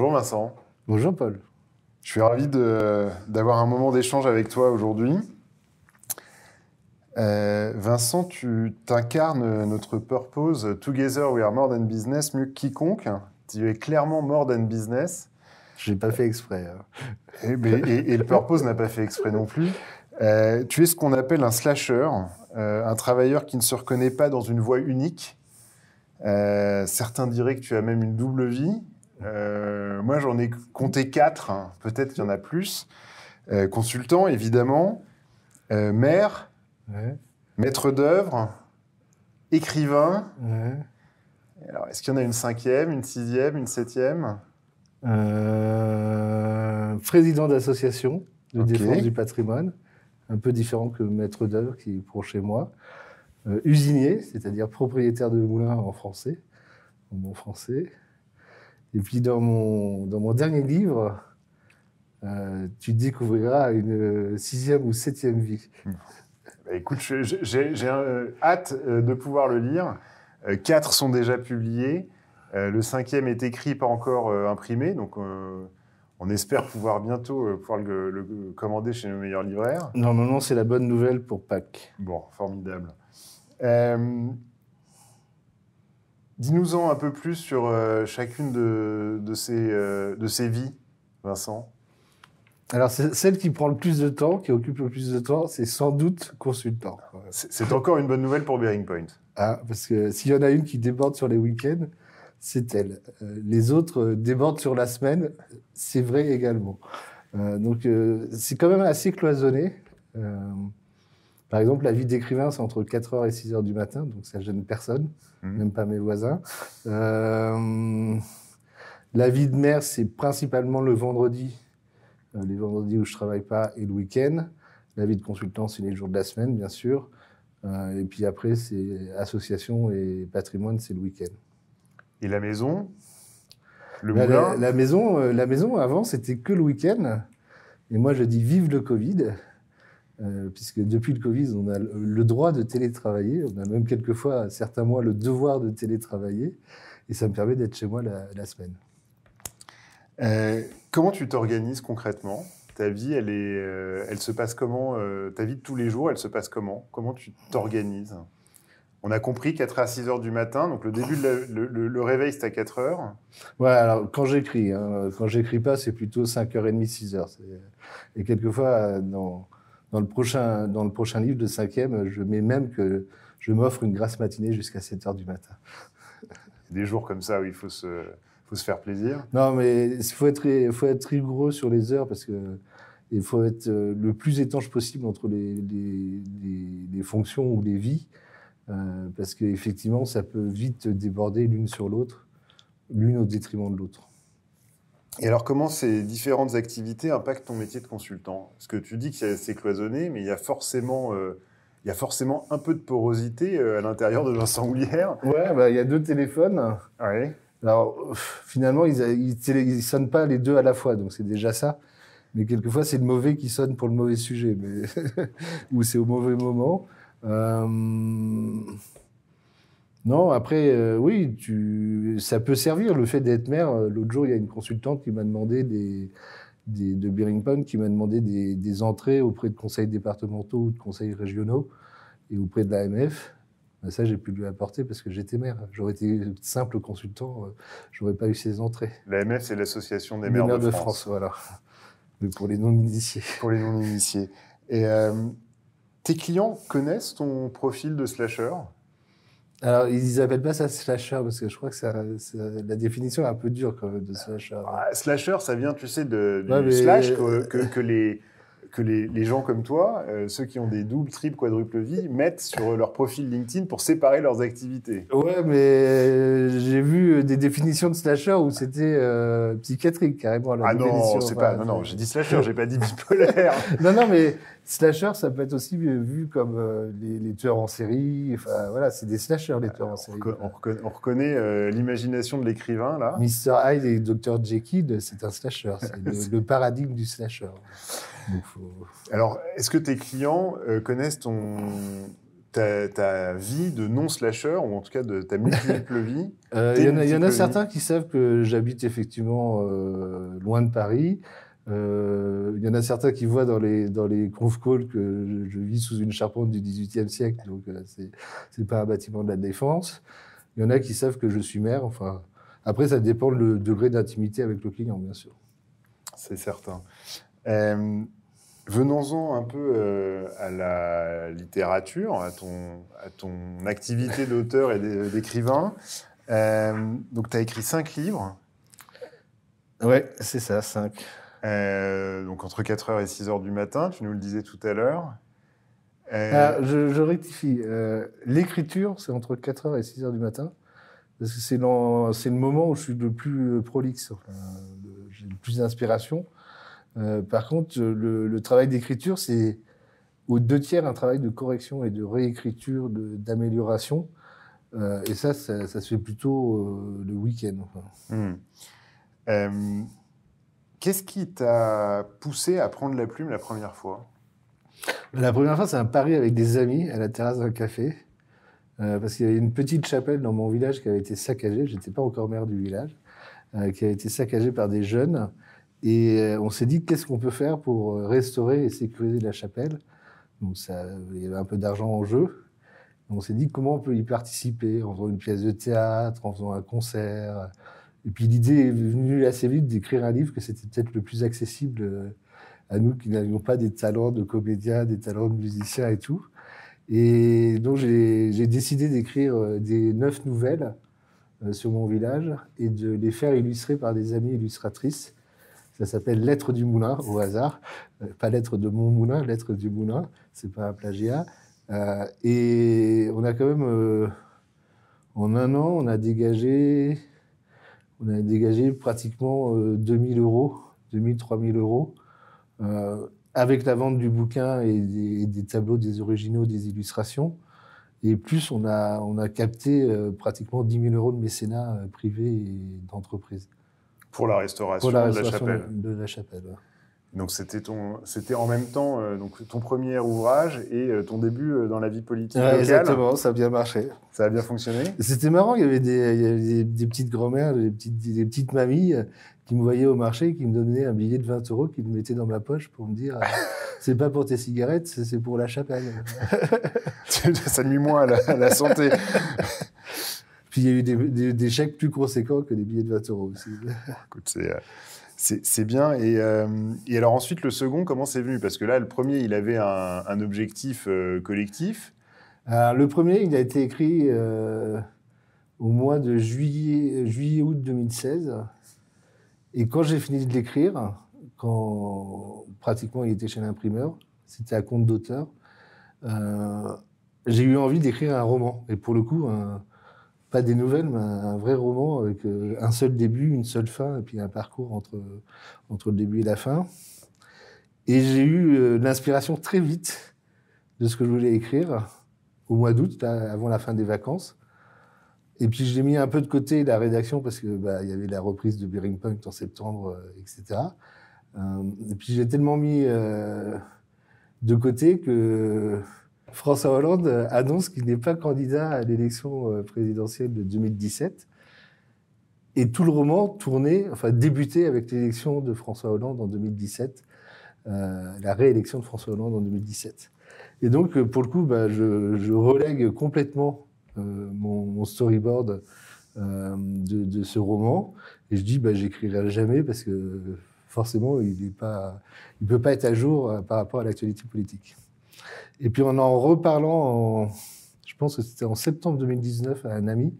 Bonjour Vincent. Bonjour Paul. Je suis ravi d'avoir un moment d'échange avec toi aujourd'hui. Vincent, tu t'incarnes notre purpose « Together we are more than business » mieux que quiconque. Tu es clairement more than business. Je n'ai pas fait exprès. Et le purpose n'a pas fait exprès non plus. Tu es ce qu'on appelle un slasher, un travailleur qui ne se reconnaît pas dans une voie unique. Certains diraient que tu as même une double vie. Moi, j'en ai compté 4, hein. Peut-être qu'il y en a plus. Consultant, évidemment, maire, Ouais. maître d'œuvre, écrivain. Ouais. Alors, est-ce qu'il y en a une 5e, une 6e, une 7e? Président d'association de Ok. défense du patrimoine, un peu différent que maître d'œuvre qui est pour chez moi. Usinier, c'est-à-dire propriétaire de moulin en français, en bon français. Et puis dans mon dernier livre, tu découvriras une 6e ou 7e vie. Bah, écoute, j'ai hâte de pouvoir le lire. 4 sont déjà publiés. Le 5e est écrit, pas encore imprimé. Donc, on espère pouvoir bientôt pouvoir le commander chez nos meilleurs libraires. Normalement, c'est la bonne nouvelle pour Pâques. Bon, formidable. Dis-nous-en un peu plus sur chacune de ces vies, Vincent. Alors, celle qui prend le plus de temps, qui occupe le plus de temps, c'est sans doute consultant. C'est encore une bonne nouvelle pour Bearing Point. Ah, parce que s'il y en a une qui déborde sur les week-ends, c'est elle. Les autres débordent sur la semaine, c'est vrai également. Donc, c'est quand même assez cloisonné. Par exemple, la vie d'écrivain, c'est entre 4h et 6h du matin, donc ça gêne personne, même pas mes voisins. La vie de mère, c'est principalement le vendredi, les vendredis où je travaille pas, et le week-end. La vie de consultant, c'est les jours de la semaine, bien sûr. Et puis après, c'est association et patrimoine, c'est le week-end. Et la maison, le moulin. La maison, avant, c'était que le week-end. Et moi, je dis vive le Covid, puisque depuis le Covid, on a le droit de télétravailler. On a même quelquefois, certains mois, le devoir de télétravailler. Et ça me permet d'être chez moi la semaine. Comment tu t'organises concrètement? Ta vie, elle se passe comment? Ta vie de tous les jours, elle se passe comment? Comment tu t'organises? On a compris 4h à 6h du matin, donc le début le réveil, c'est à 4h. Ouais, alors quand j'écris, quand j'écris pas, c'est plutôt 5h30, 6h. Et quelquefois, dans le prochain livre de 5e, je mets même que je m'offre une grasse matinée jusqu'à 7h du matin. Des jours comme ça où il faut se faire plaisir. Non, mais il faut être rigoureux sur les heures parce que il faut être le plus étanche possible entre les fonctions ou les vies. Parce qu'effectivement, ça peut vite déborder l'une sur l'autre, l'une au détriment de l'autre. Et alors, comment ces différentes activités impactent ton métier de consultant? Parce que tu dis que c'est cloisonné, mais il y a forcément un peu de porosité à l'intérieur de Vincent Houlières. Ouais, bah, il y a 2 téléphones. Ouais. Alors, finalement, ils sonnent pas les 2 à la fois, donc c'est déjà ça. Mais quelquefois, c'est le mauvais qui sonne pour le mauvais sujet, ou c'est au mauvais moment. Non, après, oui, ça peut servir, le fait d'être maire. L'autre jour, il y a une consultante qui m'a demandé de Bearing Point, qui m'a demandé des entrées auprès de conseils départementaux ou de conseils régionaux et auprès de l'AMF. Ben ça, j'ai pu lui apporter parce que j'étais maire. J'aurais été simple consultant, j'aurais pas eu ces entrées. L'AMF, c'est l'Association des maires de France. Voilà. Mais pour les non-initiés. Pour les non-initiés. Et tes clients connaissent ton profil de slasher? Alors, ils n'appellent pas ça slasher parce que je crois que la définition est un peu dure quand même de slasher. Slasher, ça vient, tu sais, du mais slash que les gens comme toi, ceux qui ont des doubles, triples, quadruples vies, mettent sur leur profil LinkedIn pour séparer leurs activités. Ouais, mais j'ai vu des définitions de slasher où c'était psychiatrique carrément. Ah non, c'est pas. Non, j'ai dit slasher, j'ai pas dit bipolaire. Non, mais slasher, ça peut être aussi vu comme les tueurs en série. Enfin, voilà, c'est des slashers, les tueurs en série. On reconnaît l'imagination de l'écrivain, là. Mr. Hyde et Dr. Jekyll, c'est un slasher. C'est le paradigme du slasher. Donc, Alors, est-ce que tes clients connaissent ta vie de non-slasher, ou en tout cas de ta multiple vie. Il y en a certains qui savent que j'habite effectivement loin de Paris. Il y en a certains qui voient dans les conf calls que je vis sous une charpente du XVIIIe siècle, donc c'est pas un bâtiment de la Défense. Il y en a qui savent que je suis maire. Enfin, après, ça dépend le degré d'intimité avec le client, bien sûr. C'est certain. Venons-en un peu à la littérature, à ton activité d'auteur et d'écrivain. Donc, tu as écrit 5 livres. Ouais, c'est ça, 5. Donc, entre 4h et 6h du matin, tu nous le disais tout à l'heure. Je rectifie. L'écriture, c'est entre 4h et 6h du matin. Parce que c'est le moment où je suis le plus prolixe. Enfin, j'ai le plus d'inspiration. Par contre, le travail d'écriture, c'est aux 2 tiers un travail de correction et de réécriture, d'amélioration. Et ça se fait plutôt le week-end. Enfin. Qu'est-ce qui t'a poussé à prendre la plume la première fois ? La première fois, c'est un pari avec des amis à la terrasse d'un café. Parce qu'il y avait une petite chapelle dans mon village qui avait été saccagée. Je n'étais pas encore maire du village. Qui avait été saccagée par des jeunes. Et on s'est dit, qu'est-ce qu'on peut faire pour restaurer et sécuriser la chapelle ? Donc, il y avait un peu d'argent en jeu. On s'est dit, comment on peut y participer en faisant une pièce de théâtre, en faisant un concert. Et puis l'idée est venue assez vite d'écrire un livre que c'était peut-être le plus accessible à nous qui n'avions pas des talents de comédiens, des talents de musiciens et tout. Et donc j'ai décidé d'écrire des 9 nouvelles sur mon village et de les faire illustrer par des amies illustratrices. Ça s'appelle Lettres du Moulin, au hasard. Pas Lettres de mon moulin, Lettres du Moulin. C'est pas un plagiat. Et on a quand même, en un an, on a dégagé pratiquement 2 000 €, 2 000, 3 000 €, avec la vente du bouquin et des tableaux, des originaux, des illustrations. Et plus, on a capté pratiquement 10 000 € de mécénat privé et d'entreprise. Pour la restauration, de la chapelle. Ouais. Donc c'était en même temps donc ton premier ouvrage et ton début dans la vie politique locale. Exactement, ça a bien marché. Ça a bien fonctionné. C'était marrant, il y avait des petites grand-mères, des petites mamies qui me voyaient au marché, qui me donnaient un billet de 20 €, qui me mettaient dans ma poche pour me dire c'est pas pour tes cigarettes, c'est pour la chapelle. Ça nuit moins à la santé. Puis il y a eu des chèques plus conséquents que des billets de 20 € aussi. Écoute, c'est bien. Et alors ensuite, le second, comment c'est venu ? Parce que là, le premier, il avait un objectif collectif. Le premier, il a été écrit au mois de juillet-août 2016. Et quand j'ai fini de l'écrire, quand pratiquement il était chez l'imprimeur, c'était à compte d'auteur, j'ai eu envie d'écrire un roman. Et pour le coup, pas des nouvelles, mais un vrai roman avec un seul début, une seule fin, et puis un parcours entre le début et la fin. Et j'ai eu l'inspiration très vite de ce que je voulais écrire au mois d'août, avant la fin des vacances. Et puis je l'ai mis un peu de côté, la rédaction, parce que y avait la reprise de Bearing Point en septembre, etc. Et puis j'ai tellement mis de côté que François Hollande annonce qu'il n'est pas candidat à l'élection présidentielle de 2017. Et tout le roman débutait avec l'élection de François Hollande en 2017, la réélection de François Hollande en 2017. Et donc, pour le coup, je relègue complètement mon storyboard de ce roman. Et je dis, j'écrirai jamais parce que forcément, il peut pas être à jour par rapport à l'actualité politique. Et puis en reparlant, je pense que c'était en septembre 2019, à un ami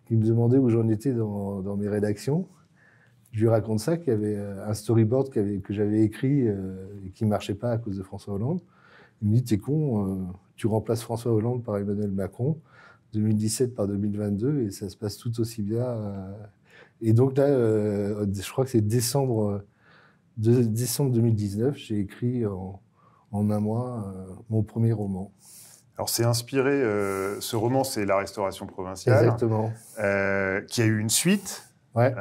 qui me demandait où j'en étais dans mes rédactions. Je lui raconte ça, qu'il y avait un storyboard que j'avais écrit et qui ne marchait pas à cause de François Hollande. Il me dit, t'es con, tu remplaces François Hollande par Emmanuel Macron, 2017 par 2022, et ça se passe tout aussi bien. Et donc là, je crois que c'est décembre 2019, j'ai écrit en un mois mon premier roman. Alors c'est inspiré, ce roman c'est La Restauration provinciale. Exactement. Qui a eu une suite. Ouais.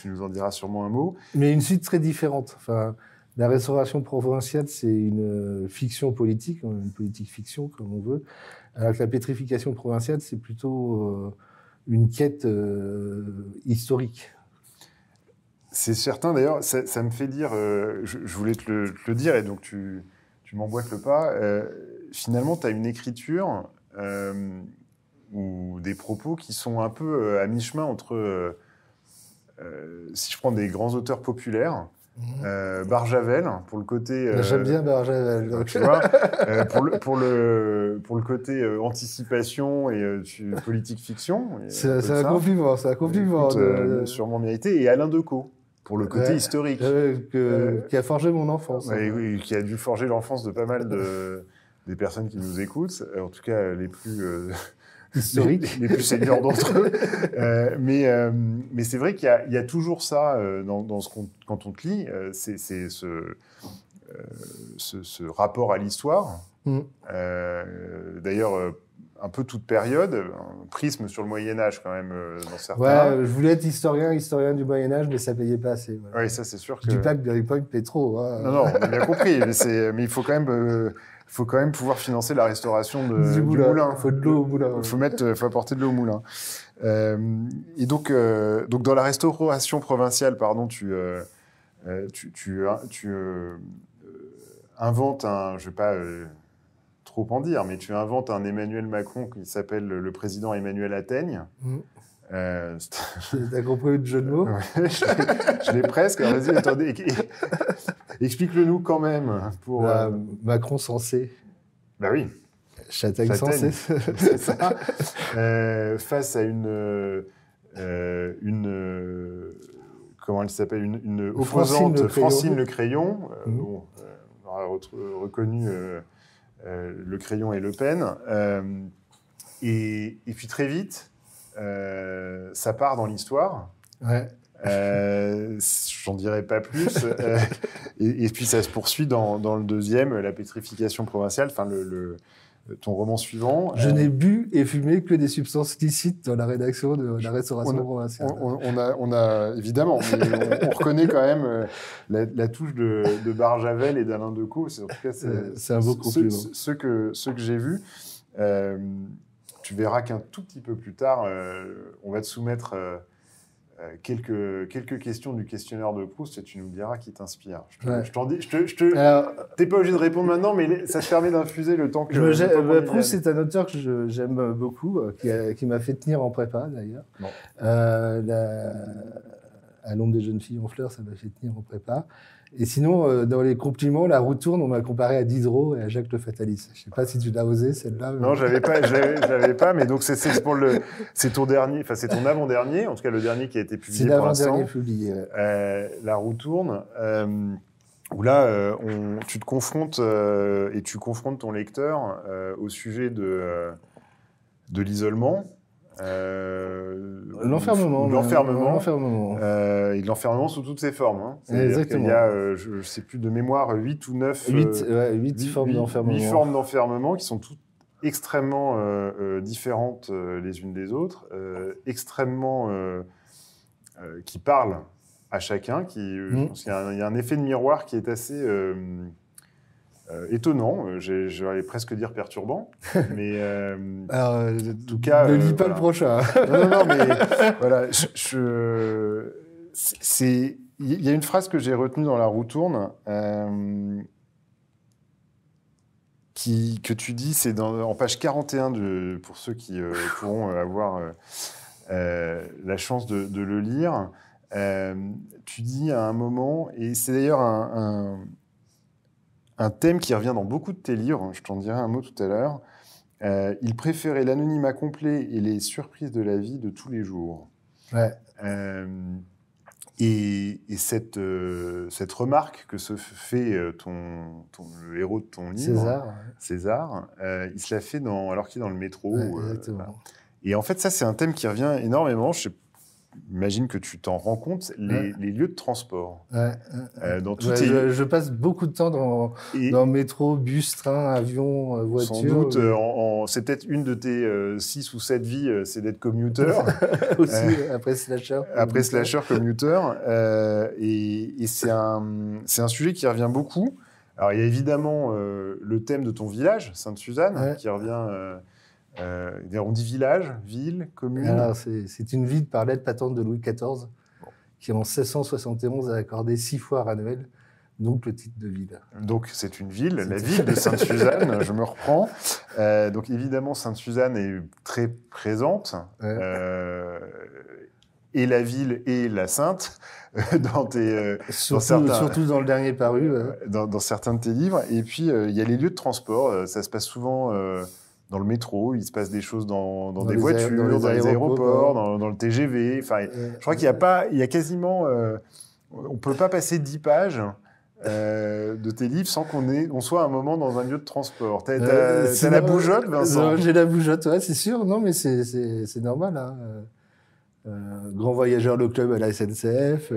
Tu nous en diras sûrement un mot. Mais une suite très différente. Enfin, La restauration provinciale, c'est une fiction politique, une politique fiction, comme on veut, alors que la pétrification provinciale, c'est plutôt une quête historique. C'est certain, d'ailleurs, ça me fait dire, je voulais te le dire, et donc tu m'emboîtes le pas, finalement, tu as une écriture ou des propos qui sont un peu à mi-chemin entre, si je prends des grands auteurs populaires, Barjavel, pour le côté... J'aime bien Barjavel. Donc. Tu vois, pour le côté anticipation et politique fiction. C'est un compliment, c'est un compliment. Écoute, sûrement mérité. Et Alain Decaux, pour le côté historique. Qui a forgé mon enfance. Oui, qui a dû forger l'enfance de pas mal des personnes qui nous écoutent, en tout cas les plus... historiques. Les plus seniors d'entre eux. Mais c'est vrai qu'il y a toujours ça dans quand on te lit, c'est ce rapport à l'histoire. D'ailleurs, un peu toute période, un prisme sur le Moyen-Âge quand même, dans certains. Ouais, je voulais être historien du Moyen-Âge, mais ça payait pas assez. Voilà. Oui, ça c'est sûr que... Je dis pas que Gary Point paie trop. Hein. Non, on a bien compris, mais il faut quand même pouvoir financer la restauration du moulin. Il faut de l'eau au moulin. Il faut apporter de l'eau au moulin. Et donc dans la restauration provinciale, pardon, tu inventes je vais pas trop en dire, mais tu inventes un Emmanuel Macron qui s'appelle le président Emmanuel Atteigne. T'as compris le jeu de mots? Je l'ai presque. Vas-y, attendez. Explique-le-nous quand même. Macron censé. Bah oui. Châtaigne censé. C'est ça. Face à comment elle s'appelle, une opposante, Francine Le Crayon. Bon, on aura reconnu Le Crayon et Le Pen. Et puis très vite, ça part dans l'histoire. Ouais. J'en dirai pas plus. Et puis ça se poursuit dans le deuxième, La pétrification provinciale, enfin ton roman suivant. Je n'ai bu et fumé que des substances licites dans la rédaction de la restauration provinciale. On a évidemment, mais on reconnaît quand même la touche de Barjavel et d'Alain Decaux. En tout cas, c'est un beau compliment. Ceux que j'ai vus. Tu verras qu'un tout petit peu plus tard, on va te soumettre quelques questions du questionnaire de Proust et tu nous diras qui t'inspire. Je t'en dis, t'es pas obligé de répondre maintenant, mais ça te permet d'infuser le temps que... Proust, c'est un auteur que j'aime beaucoup, qui m'a fait tenir en prépa d'ailleurs. Bon. À l'ombre des jeunes filles en fleurs, ça m'a fait tenir en prépa. Et sinon, dans les compliments, La roue tourne, on m'a comparé à Diderot et à Jacques le Fataliste. Je ne sais pas si tu l'as osé, celle-là. Non, je l'avais pas, mais donc c'est ton dernier, enfin c'est ton avant-dernier, en tout cas le dernier qui a été publié pour l'instant. C'est l'avant-dernier publié. La roue tourne, où là, tu te confrontes et tu confrontes ton lecteur au sujet de l'isolement. L'enfermement. Et l'enfermement sous toutes ses formes. Hein. Exactement. Il y a, je ne sais plus de mémoire, 8 ou 9 formes d'enfermement. 8 formes d'enfermement qui sont toutes extrêmement différentes les unes des autres, extrêmement qui parlent à chacun. Il y a un effet de miroir qui est assez étonnant, j'allais presque dire perturbant, mais alors, en tout cas... Ne lis pas le prochain. Non, mais voilà, il y a une phrase que j'ai retenue dans La roue tourne, que tu dis, c'est en page 41, pour ceux qui pourront avoir la chance de le lire. Tu dis à un moment, et c'est d'ailleurs un thème qui revient dans beaucoup de tes livres, je t'en dirai un mot tout à l'heure. Il préférait l'anonymat complet et les surprises de la vie de tous les jours. Ouais. Et cette remarque que se fait le héros de ton livre, César, il se la fait alors qu'il est dans le métro. Ouais, exactement. Et en fait, ça, c'est un thème qui revient énormément. imagine que tu t'en rends compte, les lieux de transport. Dans tout je passe beaucoup de temps dans métro, bus, train, avion, voiture. Sans doute, c'est peut-être une de tes 6 ou 7 vies, c'est d'être commuteur. Aussi, après slasher. Après slasher, commuteur. Et c'est un sujet qui revient beaucoup. Alors, il y a évidemment le thème de ton village, Sainte-Suzanne, qui revient... on dit village, ville, commune. Alors, c'est une ville par lettre patente de Louis XIV, qui en 1671 a accordé 6 foires annuelles, donc le titre de ville. Donc c'est une ville, la ville de Sainte-Suzanne, je me reprends. Donc évidemment, Sainte-Suzanne est très présente, et la ville et la Sainte, surtout dans le dernier paru. Dans certains de tes livres. Et puis, il y a les lieux de transport. Ça se passe souvent dans le métro. Il se passe des choses dans des voitures, dans les aéroports, dans le TGV. Enfin, je crois qu'il y a quasiment... on ne peut pas passer 10 pages de tes livres sans qu'on soit à un moment dans un lieu de transport. T'as la bougeotte, Vincent? J'ai la bougeotte, c'est sûr. Non, mais c'est normal. Hein. Grand voyageur, le club à la SNCF,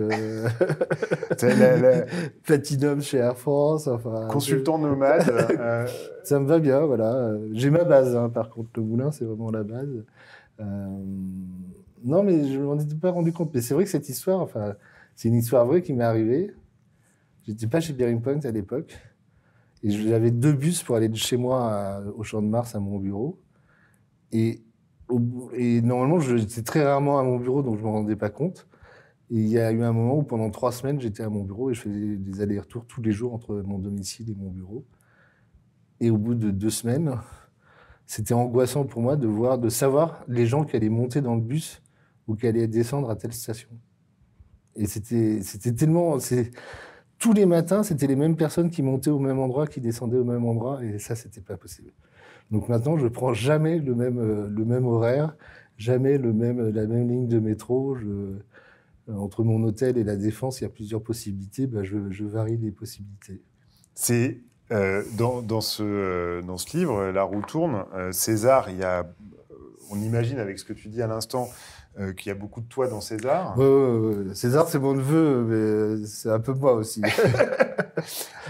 Platinum chez Air France, enfin... Consultant nomade. Ça me va bien, voilà. J'ai ma base, hein, par contre, le moulin, c'est vraiment la base. Non, mais je ne m'en étais pas rendu compte. Mais c'est vrai que cette histoire, enfin, c'est une histoire vraie qui m'est arrivée. J'étais pas chez Bearing Point à l'époque. Et j'avais 2 bus pour aller de chez moi au Champ de Mars à mon bureau. Et normalement, j'étais très rarement à mon bureau, donc je ne me rendais pas compte. Et il y a eu un moment où pendant 3 semaines, j'étais à mon bureau et je faisais des allers-retours tous les jours entre mon domicile et mon bureau. Et au bout de 2 semaines, c'était angoissant pour moi de savoir les gens qui allaient monter dans le bus ou qui allaient descendre à telle station. Et c'était tellement... Tous les matins, c'était les mêmes personnes qui montaient au même endroit, qui descendaient au même endroit, et ça, c'était pas possible. Donc maintenant, je prends jamais le même horaire, jamais la même ligne de métro. Entre mon hôtel et la Défense, il y a plusieurs possibilités. Je varie les possibilités. C'est dans ce livre, La roue tourne, César, on imagine avec ce que tu dis à l'instant qu'il y a beaucoup de toi dans César. César, c'est mon neveu, mais c'est un peu moi aussi.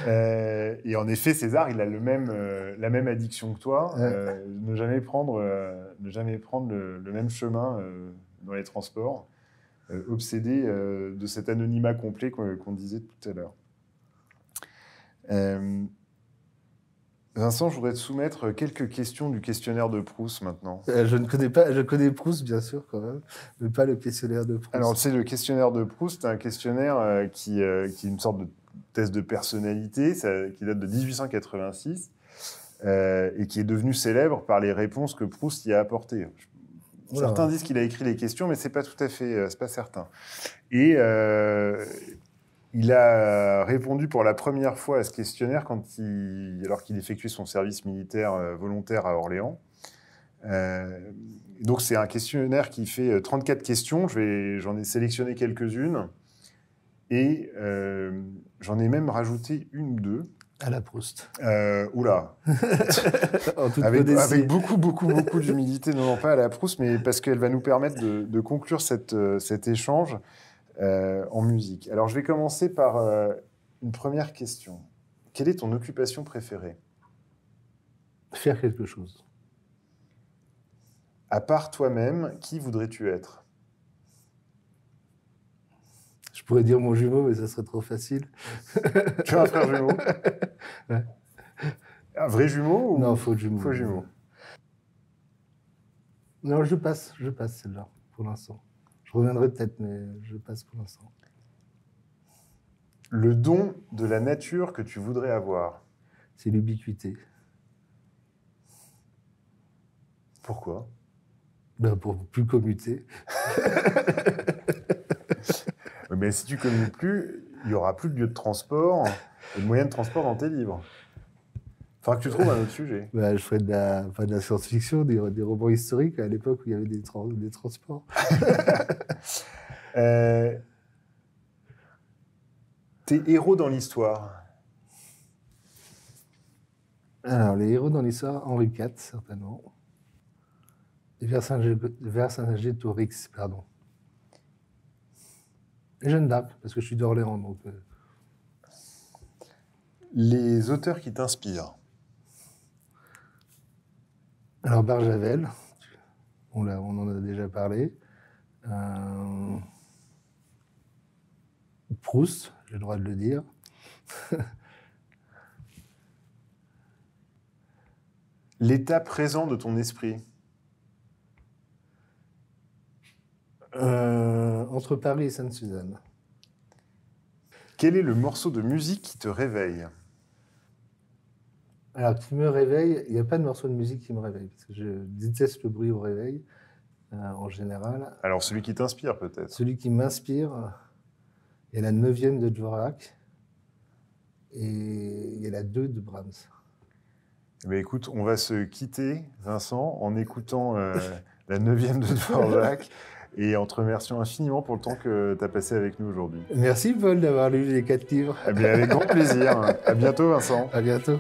Et en effet, César, il a la même addiction que toi, ne jamais prendre le même chemin dans les transports, obsédé de cet anonymat complet qu'on disait tout à l'heure. Vincent, je voudrais te soumettre quelques questions du questionnaire de Proust maintenant. Je connais Proust, bien sûr, quand même, mais pas le questionnaire de Proust. Alors, le questionnaire de Proust, c'est un questionnaire qui est une sorte de test de personnalité, qui date de 1886, et qui est devenu célèbre par les réponses que Proust y a apportées. Certains disent qu'il a écrit les questions, mais c'est pas tout à fait, c'est pas certain. Et il a répondu pour la première fois à ce questionnaire alors qu'il effectuait son service militaire volontaire à Orléans. Donc c'est un questionnaire qui fait 34 questions. J'en ai sélectionné quelques-unes et j'en ai même rajouté une ou deux. À la Proust. Oula. avec beaucoup d'humilité, non pas à la Proust, mais parce qu'elle va nous permettre de conclure cet échange en musique. Alors, je vais commencer par une première question. Quelle est ton occupation préférée? Faire quelque chose. À part toi-même, qui voudrais-tu être? Je pourrais dire mon jumeau, mais ça serait trop facile. Tu as un frère jumeau? Ouais. Un vrai jumeau ou... Non, faux jumeau. Faux jumeau. Non, je passe celle-là, pour l'instant. Je reviendrai peut-être, mais je passe pour l'instant. Le don de la nature que tu voudrais avoir? C'est l'ubiquité. Pourquoi? Pour plus commuter. Mais si tu commutes plus, il n'y aura plus de lieu de transport et de moyens de transport dans tes livres. Il faudra que tu trouves un autre sujet. Je ferais de la science-fiction, des romans historiques à l'époque où il y avait des transports. Tes héros dans l'histoire? Alors, les héros dans l'histoire, Henri IV, certainement. Et Vercingétorix, pardon. Jeanne d'Arc, parce que je suis d'Orléans. Donc, Les auteurs qui t'inspirent. Alors, Barjavel, on en a déjà parlé. Proust, j'ai le droit de le dire. L'état présent de ton esprit. Entre Paris et Sainte-Suzanne. Quel est le morceau de musique qui te réveille? Alors, qui me réveille, il n'y a pas de morceau de musique qui me réveille, parce que je déteste le bruit au réveil, en général. Alors, celui qui t'inspire, peut-être. Celui qui m'inspire, il y a la 9e de Dvorak et il y a la 2 de Brahms. Eh bien, écoute, on va se quitter, Vincent, en écoutant la 9e de Dvorak et en te remerciant infiniment pour le temps que tu as passé avec nous aujourd'hui. Merci Paul d'avoir lu les 4 livres. Eh bien, avec grand plaisir. À bientôt, Vincent. À bientôt.